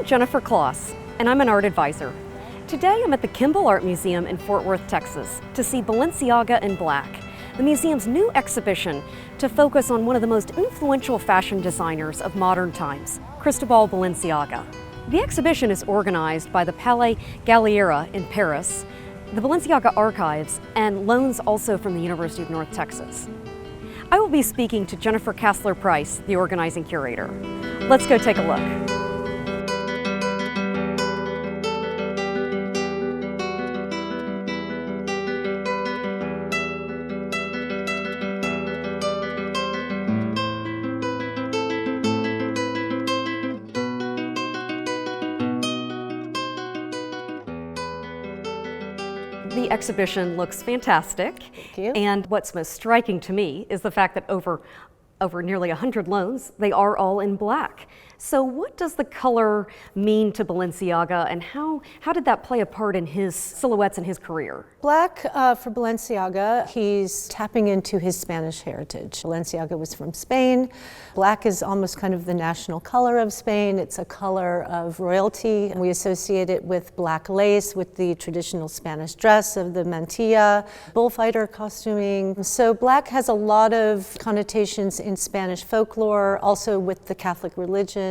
Jennifer Klos, and I'm an art advisor. Today I'm at the Kimbell Art Museum in Fort Worth, Texas, to see Balenciaga in Black, the museum's new exhibition to focus on one of the most influential fashion designers of modern times, Cristobal Balenciaga. The exhibition is organized by the Palais Galliera in Paris, the Balenciaga Archives, and loans also from the University of North Texas. I will be speaking to Jennifer Casler Price, the organizing curator. Let's go take a look. The exhibition looks fantastic. Thank you. And what's most striking to me is the fact that over nearly 100 loans, they are all in black. So what does the color mean to Balenciaga, and how did that play a part in his silhouettes and his career? Black for Balenciaga, he's tapping into his Spanish heritage. Balenciaga was from Spain. Black is almost kind of the national color of Spain. It's a color of royalty. We associate it with black lace, with the traditional Spanish dress of the mantilla, bullfighter costuming. So black has a lot of connotations in Spanish folklore, also with the Catholic religion.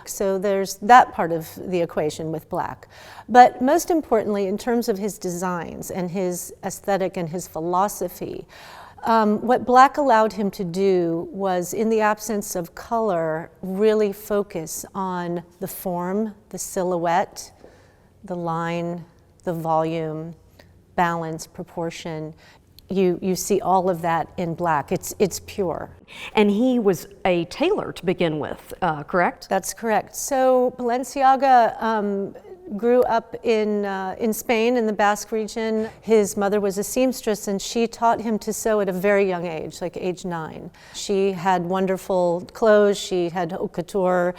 So there's that part of the equation with black. But most importantly, in terms of his designs and his aesthetic and his philosophy, what black allowed him to do was, in the absence of color, really focus on the form, the silhouette, the line, the volume, balance, proportion. You see all of that in black. It's pure. And he was a tailor to begin with, correct? That's correct. So Balenciaga grew up in Spain, in the Basque region. His mother was a seamstress, and she taught him to sew at a very young age, like age 9. She had wonderful clothes. She had haute-couture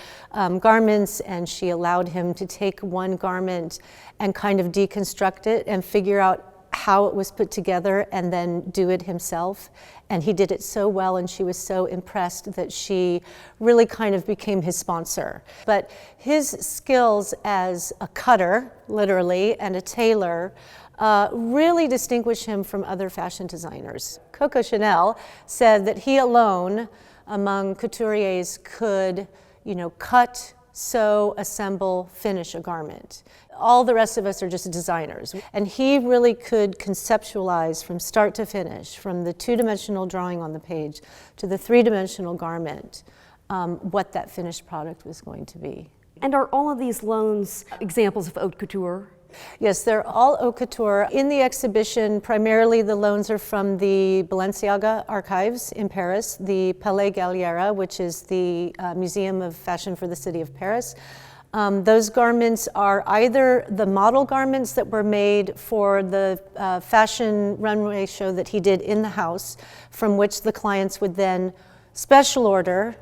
garments, and she allowed him to take one garment and kind of deconstruct it and figure out how it was put together and then do it himself. And he did it so well, and she was so impressed that she really kind of became his sponsor. But his skills as a cutter, literally, and a tailor really distinguish him from other fashion designers. Coco Chanel said that he alone, among couturiers, could, cut, sew, assemble, finish a garment. All the rest of us are just designers. And he really could conceptualize from start to finish, from the two-dimensional drawing on the page to the three-dimensional garment, what that finished product was going to be. And are all of these loans examples of haute couture? Yes, they're all haute couture. In the exhibition, primarily the loans are from the Balenciaga Archives in Paris, the Palais Galliera, which is the Museum of Fashion for the City of Paris. Those garments are either the model garments that were made for the fashion runway show that he did in the house, from which the clients would then special order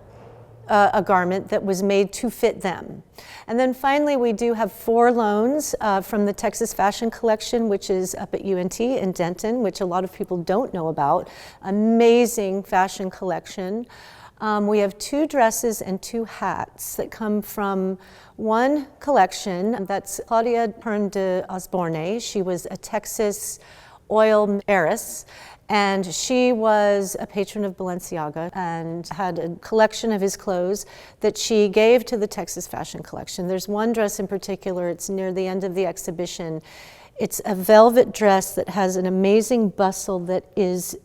a garment that was made to fit them. And then finally, we do have 4 loans from the Texas Fashion Collection, which is up at UNT in Denton, which a lot of people don't know about. Amazing fashion collection. We have 2 dresses and 2 hats that come from one collection. That's Claudia Pern de Osborne. She was a Texas oil heiress, and she was a patron of Balenciaga and had a collection of his clothes that she gave to the Texas Fashion Collection. There's one dress in particular, it's near the end of the exhibition. It's a velvet dress that has an amazing bustle that is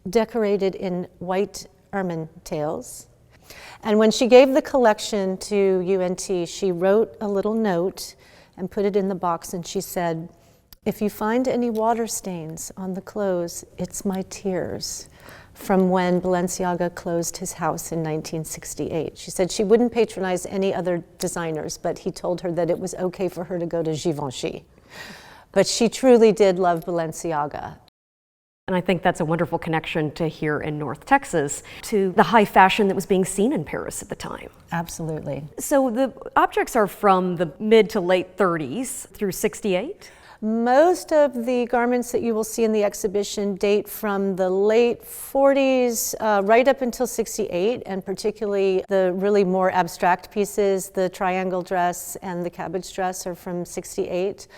decorated in white ermine tails. And when she gave the collection to UNT, she wrote a little note and put it in the box, and she said, "If you find any water stains on the clothes, it's my tears," from when Balenciaga closed his house in 1968. She said she wouldn't patronize any other designers, but he told her that it was okay for her to go to Givenchy. But she truly did love Balenciaga. And I think that's a wonderful connection to here in North Texas, to the high fashion that was being seen in Paris at the time. Absolutely. So the objects are from the mid to late 30s through 68? Most of the garments that you will see in the exhibition date from the late 40s right up until 68, and particularly the really more abstract pieces, the triangle dress and the cabbage dress, are from 68.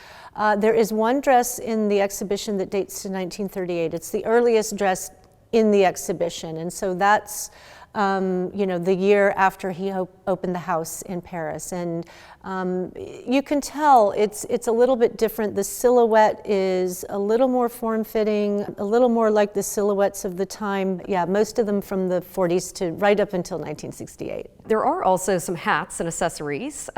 There is one dress in the exhibition that dates to 1938. It's the earliest dress in the exhibition, and so that's the year after he opened the house in Paris. And you can tell it's a little bit different. The silhouette is a little more form-fitting, a little more like the silhouettes of the time. Yeah, most of them from the 40s to right up until 1968. There are also some hats and accessories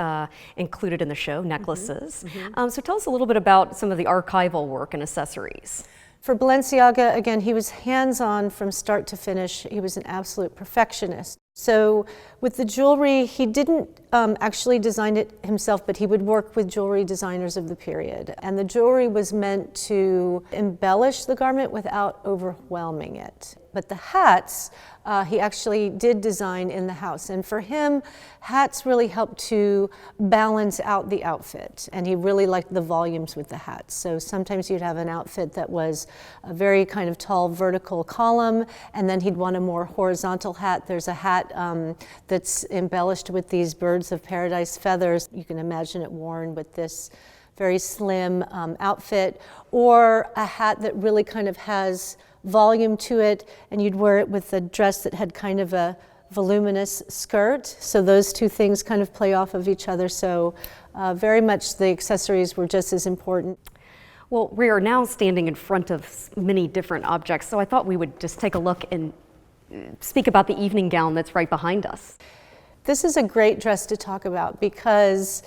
included in the show, necklaces. So tell us a little bit about some of the archival work and accessories. For Balenciaga, again, he was hands-on from start to finish. He was an absolute perfectionist. So with the jewelry, he didn't actually design it himself, but he would work with jewelry designers of the period. And the jewelry was meant to embellish the garment without overwhelming it. But the hats, he actually did design in the house. And for him, hats really helped to balance out the outfit. And he really liked the volumes with the hats. So sometimes you'd have an outfit that was a very kind of tall vertical column, and then he'd want a more horizontal hat. There's a hat that's embellished with these birds of paradise feathers. You can imagine it worn with this very slim outfit, or a hat that really kind of has volume to it, and you'd wear it with a dress that had kind of a voluminous skirt. So those two things kind of play off of each other. So very much the accessories were just as important. Well, we are now standing in front of many different objects, so I thought we would just take a look and speak about the evening gown that's right behind us. This is a great dress to talk about because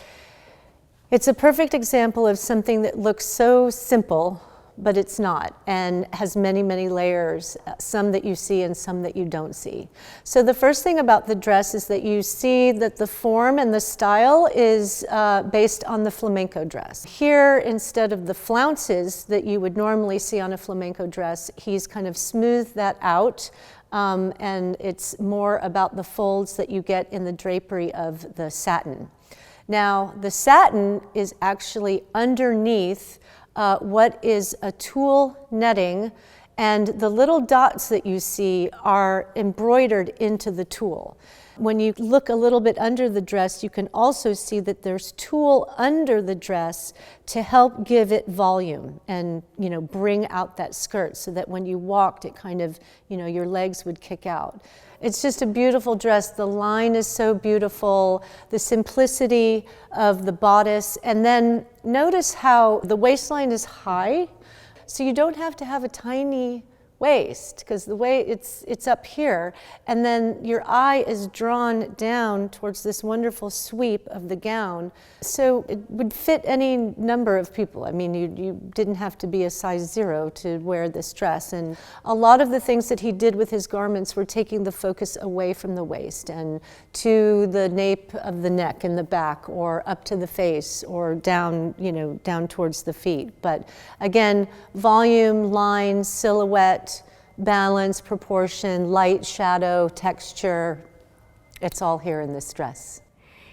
it's a perfect example of something that looks so simple, but it's not, and has many, many layers, some that you see and some that you don't see. So the first thing about the dress is that you see that the form and the style is based on the flamenco dress. Here, instead of the flounces that you would normally see on a flamenco dress, he's kind of smoothed that out, and it's more about the folds that you get in the drapery of the satin. Now, the satin is actually underneath what is a tulle netting, and the little dots that you see are embroidered into the tulle. When you look a little bit under the dress, you can also see that there's tulle under the dress to help give it volume and, bring out that skirt so that when you walked, it kind of, your legs would kick out. It's just a beautiful dress. The line is so beautiful, the simplicity of the bodice, and then notice how the waistline is high, so you don't have to have a tiny waist, because the way it's up here, and then your eye is drawn down towards this wonderful sweep of the gown. So it would fit any number of people. I mean, you didn't have to be a size 0 to wear this dress. And a lot of the things that he did with his garments were taking the focus away from the waist and to the nape of the neck and the back, or up to the face, or down, down towards the feet. But again, volume, line, silhouette, balance, proportion, light, shadow, texture, it's all here in this dress.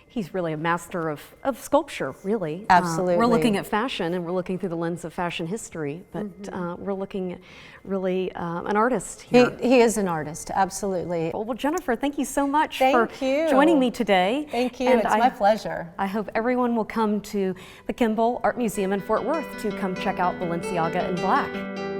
He's really a master of sculpture, really. Absolutely. We're looking at fashion, and we're looking through the lens of fashion history, but we're looking at really an artist here. He is an artist, absolutely. Well, Jennifer, thank you so much for joining me today. Thank you, it's my pleasure. I hope everyone will come to the Kimbell Art Museum in Fort Worth to come check out Balenciaga in Black.